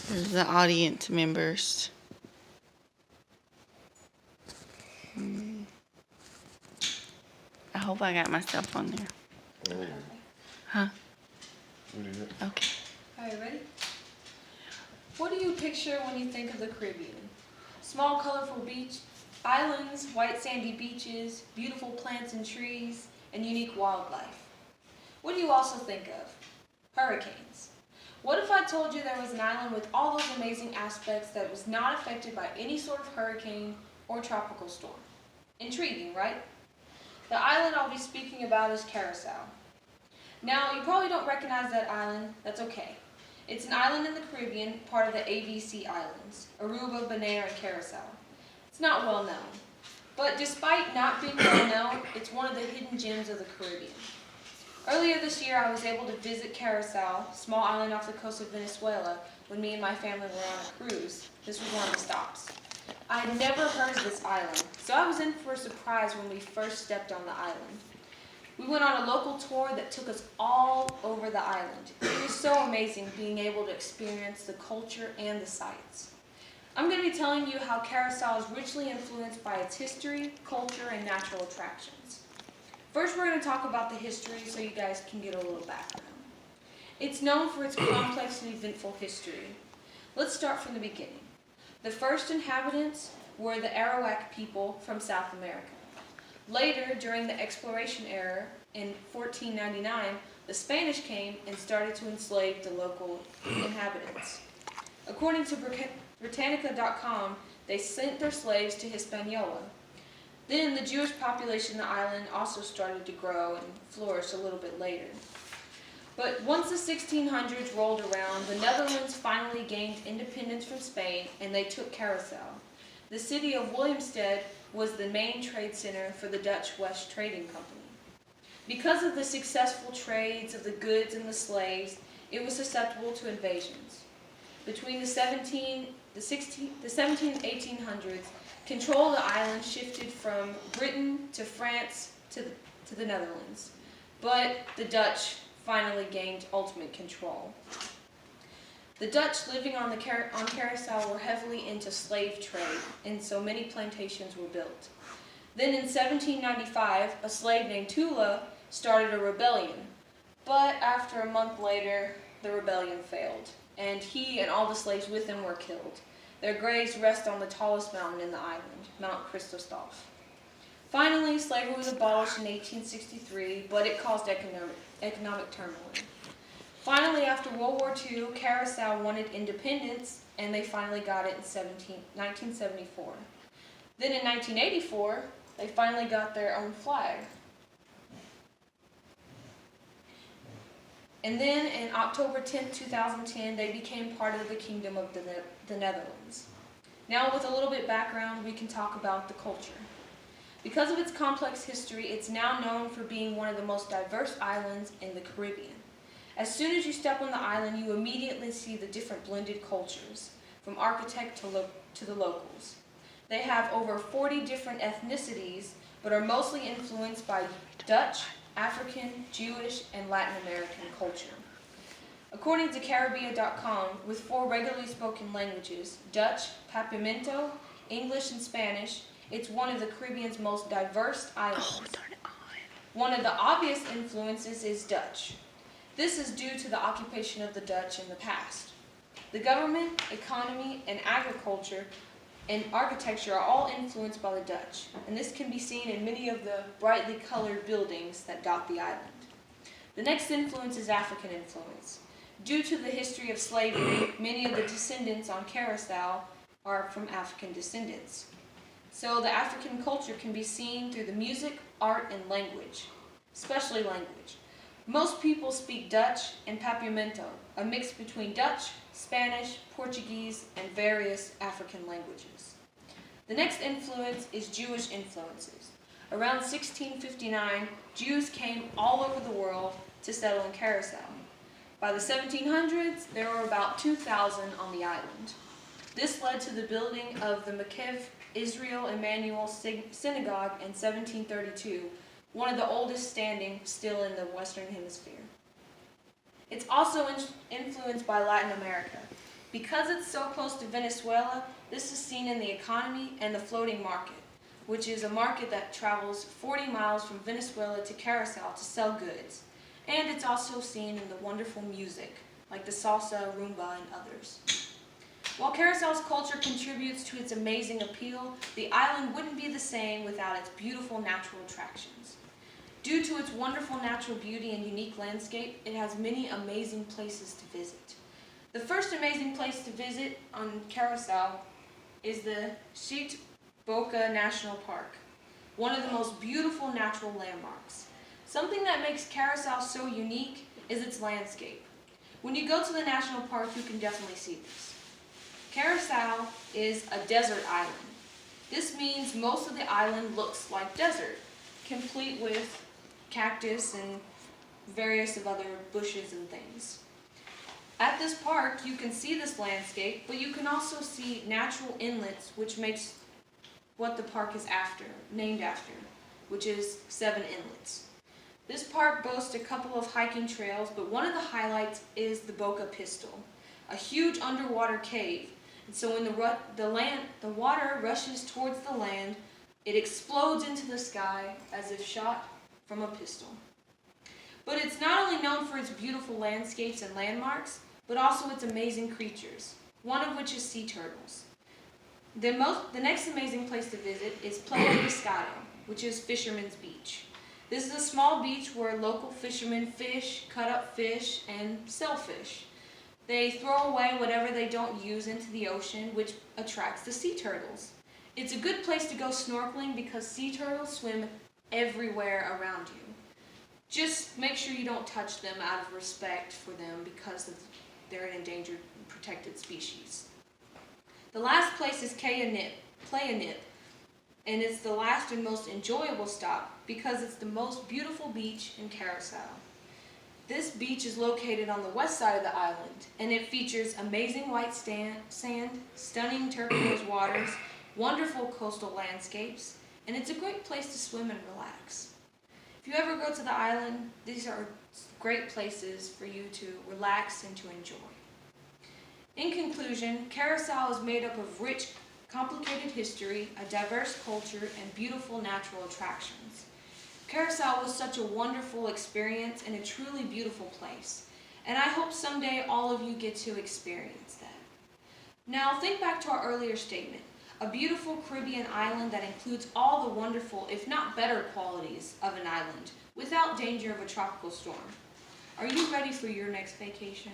There's the audience members. I hope I got myself on there. Oh, Huh? what is it? Okay. Are you ready? What do you picture when you think of the Caribbean? Small, colorful beach islands, white sandy beaches, beautiful plants and trees, and unique wildlife. What do you also think of? Hurricanes. What if I told you there was an island with all those amazing aspects that was not affected by any sort of hurricane or tropical storm? Intriguing, right? The island I'll be speaking about is Curaçao. Now, you probably don't recognize that island. That's okay. It's an island in the Caribbean, part of the ABC Islands, Aruba, Bonaire, and Curaçao. It's not well known, but despite not being well known, it's one of the hidden gems of the Caribbean. Earlier this year, I was able to visit Curaçao, small island off the coast of Venezuela, when me and my family were on a cruise. This was one of the stops. I had never heard of this island, so I was in for a surprise when we first stepped on the island. We went on a local tour that took us all over the island. It was so amazing being able to experience the culture and the sights. I'm going to be telling you how Curaçao is richly influenced by its history, culture, and natural attractions. First, we're going to talk about the history so you guys can get a little background. It's known for its complex and eventful history. Let's start from the beginning. The first inhabitants were the Arawak people from South America. Later, during the exploration era, in 1499, the Spanish came and started to enslave the local inhabitants. According to Britannica.com, they sent their slaves to Hispaniola. Then the Jewish population of the island also started to grow and flourish a little bit later. But once the 1600s rolled around, the Netherlands finally gained independence from Spain and they took Curaçao. The city of Willemstad was the main trade center for the Dutch West Trading Company. Because of the successful trades of the goods and the slaves, it was susceptible to invasions. Between the 17 and 1800s, control of the island shifted from Britain to France to the Netherlands. But the Dutch finally gained ultimate control. The Dutch living on Curaçao were heavily into slave trade, and so many plantations were built. Then in 1795, a slave named Tula started a rebellion, but after a month later, the rebellion failed, and he and all the slaves with him were killed. Their graves rest on the tallest mountain in the island, Mount Christophe. Finally, slavery was abolished in 1863, but it caused economic turmoil. Finally, after World War II, Curaçao wanted independence, and they finally got it in 1974. Then in 1984, they finally got their own flag. And then in October 10, 2010, they became part of the Kingdom of the Netherlands. Now with a little bit background, we can talk about the culture. Because of its complex history, it's now known for being one of the most diverse islands in the Caribbean. As soon as you step on the island, you immediately see the different blended cultures, from architect to the locals. They have over 40 different ethnicities, but are mostly influenced by Dutch, African, Jewish, and Latin American culture. According to Caribbean.com, with 4 regularly spoken languages, Dutch, Papiamento, English, and Spanish, it's one of the Caribbean's most diverse islands. One of the obvious influences is Dutch. This is due to the occupation of the Dutch in the past. The government, economy, and agriculture and architecture are all influenced by the Dutch, and this can be seen in many of the brightly colored buildings that dot the island. The next influence is African influence. Due to the history of slavery, many of the descendants on Curaçao are from African descendants. So the African culture can be seen through the music, art, and language, especially language. Most people speak Dutch and Papiamento, a mix between Dutch, Spanish, Portuguese, and various African languages. The next influence is Jewish influences. Around 1659, Jews came all over the world to settle in Curaçao. By the 1700s, there were about 2,000 on the island. This led to the building of the Makev Israel Emmanuel Synagogue in 1732, one of the oldest standing still in the Western Hemisphere. It's also influenced by Latin America. Because it's so close to Venezuela, this is seen in the economy and the floating market, which is a market that travels 40 miles from Venezuela to Curaçao to sell goods. And it's also seen in the wonderful music, like the salsa, rumba, and others. While Curaçao's culture contributes to its amazing appeal, the island wouldn't be the same without its beautiful natural attractions. Due to its wonderful natural beauty and unique landscape, it has many amazing places to visit. The first amazing place to visit on Curaçao is the Sheet Boca National Park, one of the most beautiful natural landmarks. Something that makes Curaçao so unique is its landscape. When you go to the national park, you can definitely see this. Curaçao is a desert island. This means most of the island looks like desert, complete with cactus and various of other bushes and things. At this park, you can see this landscape, but you can also see natural inlets, which makes what the park is named after, which is 7 inlets. This park boasts a couple of hiking trails, but one of the highlights is the Boca Pistol, a huge underwater cave. And so when the water rushes towards the land, it explodes into the sky as if shot from a pistol. But it's not only known for its beautiful landscapes and landmarks, but also its amazing creatures, one of which is sea turtles. The next amazing place to visit is Playa Pescado, which is Fisherman's Beach. This is a small beach where local fishermen fish, cut up fish, and sell fish. They throw away whatever they don't use into the ocean, which attracts the sea turtles. It's a good place to go snorkeling because sea turtles swim everywhere around you. Just make sure you don't touch them out of respect for them because they're an endangered and protected species. The last place is Playa Nip, and it's the last and most enjoyable stop because it's the most beautiful beach in Curaçao. This beach is located on the west side of the island, and it features amazing white sand, stunning turquoise waters, wonderful coastal landscapes, and it's a great place to swim and relax. If you ever go to the island, these are great places for you to relax and to enjoy. In conclusion, Curaçao is made up of rich, complicated history, a diverse culture, and beautiful natural attractions. Curaçao was such a wonderful experience and a truly beautiful place, and I hope someday all of you get to experience that. Now think back to our earlier statement, a beautiful Caribbean island that includes all the wonderful, if not better qualities of an island, without danger of a tropical storm. Are you ready for your next vacation?